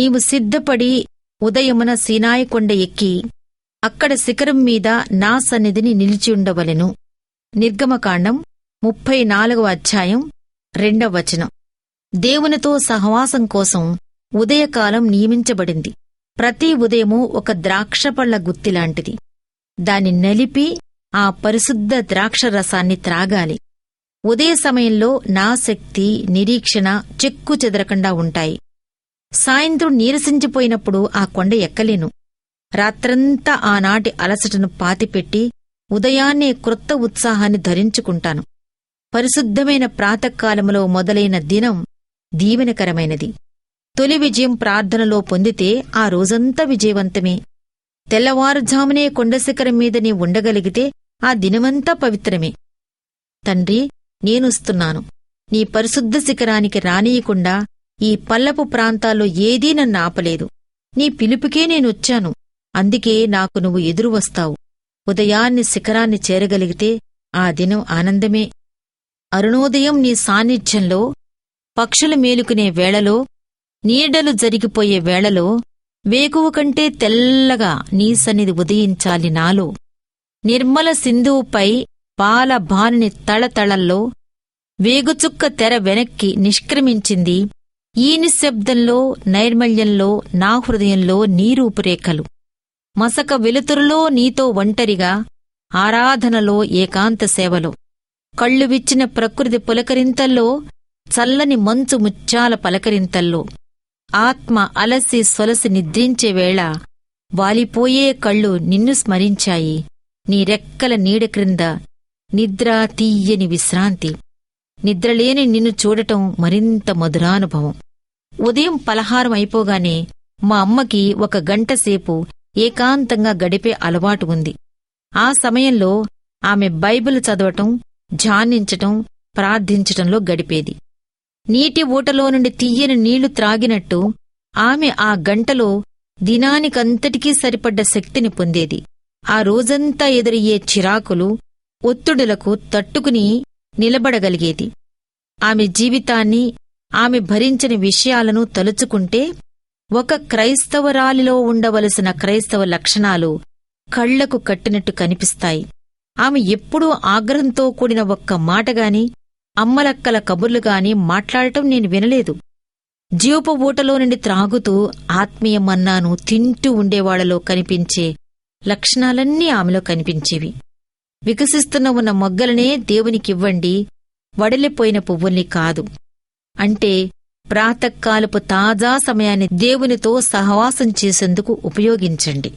నీవు సిద్ధపడి ఉదయమున సీనాయి కొండ ఎక్కి అక్కడ శిఖరం మీద నా సన్నిధిని నిలిచియుండవలెను. నిర్గమకాండం 34వ అధ్యాయం 2వ వచనం. దేవునితో సహవాసం కోసం ఉదయకాలం నియమించబడింది. ప్రతి ఉదయము ఒక ద్రాక్షపళ్ల గుత్తిలాంటిది. దాన్ని నలిపి ఆ పరిశుద్ధ ద్రాక్షరసాన్ని త్రాగాలి. ఉదయ సమయంలో నా శక్తి, నిరీక్షణ చెక్కు చెదరకుండా ఉంటాయి. సాయంత్రం నీరసించిపోయినప్పుడు ఆ కొండ ఎక్కలేను. రాత్రంతా ఆనాటి అలసటను పాతిపెట్టి ఉదయాన్నే క్రొత్త ఉత్సాహాన్ని ధరించుకుంటాను. పరిశుద్ధమైన ప్రాతకాలములో మొదలైన దినం దీవెనకరమైనది. తొలి విజయం ప్రార్థనలో పొందితే ఆ రోజంతా విజయవంతమే. తెల్లవారుజామునే కొండశిఖరం మీద నీ ఉండగలిగితే ఆ దినమంతా పవిత్రమే. తండ్రి, నేనొస్తున్నాను. నీ పరిశుద్ధ శిఖరానికి రానీయకుండా ఈ పల్లపు ప్రాంతాల్లో ఏదీ నన్ను ఆపలేదు. నీ పిలుపుకే నేనొచ్చాను. అందుకే నాకు నువ్వు ఎదురు వస్తావు. ఉదయాన్ని శిఖరాన్ని చేరగలిగితే ఆ దినం ఆనందమే. అరుణోదయం నీ సాన్నిధ్యంలో, పక్షులు మేలుకునే వేళలో, నీడలు జరిగిపోయే వేళలో వేకువ కంటే తెల్లగా నీ సన్నిధి ఉదయించాలి నాలో. నిర్మల సింధువుపై పాల భానుని తళతళల్లో వేగుచుక్క తెర వెనక్కి నిష్క్రమించింది. ఈ నిశ్శబ్దంలో, నైర్మల్యంలో నా హృదయంలో నీ రూపురేఖలు. మసక వెలుతురులో నీతో ఒంటరిగా, ఆరాధనలో, ఏకాంత సేవలో, కళ్ళు విచ్చిన ప్రకృతి పులకరింతల్లో, చల్లని మంచు ముత్యాల పలకరింతల్లో, ఆత్మ అలసి సొలసి నిద్రించే వేళ వాలిపోయే కళ్ళు నిన్ను స్మరించాయి. నీ రెక్కల నీడ క్రింద నిద్ర తీయని విశ్రాంతి. నిద్రలేని నిన్ను చూడటం మరింత మధురానుభవం. ఉదయం పలహారం అయిపోగానే మా అమ్మకి 1 గంటసేపు ఏకాంతంగా గడిపే అలవాటు ఉంది. ఆ సమయంలో ఆమె బైబిల్ చదవటం, ధ్యానించటం, ప్రార్థించటంలో గడిపేది. నీటి ఊటలో నుండి తీయని నీళ్లు త్రాగినట్టు ఆమె ఆ గంటలో దినానికంతటికీ సరిపడ్డ శక్తిని పొందేది. ఆ రోజంతా ఎదురయ్యే చిరాకులు, ఒత్తిడులకు తట్టుకుని నిలబడగలిగేది. ఆమె జీవితాన్ని, ఆమె భరించిన విషయాలను తలుచుకుంటే ఒక క్రైస్తవరాలిలో ఉండవలసిన క్రైస్తవ లక్షణాలు కళ్లకు కట్టినట్టు కనిపిస్తాయి. ఆమె ఎప్పుడూ ఆగ్రహంతో కూడిన ఒక్క మాటగాని, అమ్మలక్కల కబుర్లుగాని మాట్లాడటం నేను వినలేదు. జీవపు ఊటలో నుండి త్రాగుతూ ఆత్మీయ మన్నాను తింటూ ఉండేవాళ్లలో కనిపించే లక్షణాలన్నీ ఆమెలో కనిపించేవి. వికసిస్తున్న ఉన్న మొగ్గలనే దేవునికివ్వండి, వడలిపోయిన పువ్వుల్ని కాదు. అంటే ప్రాతకాలపు తాజా సమయాన్ని దేవునితో సహవాసం చేసేందుకు ఉపయోగించండి.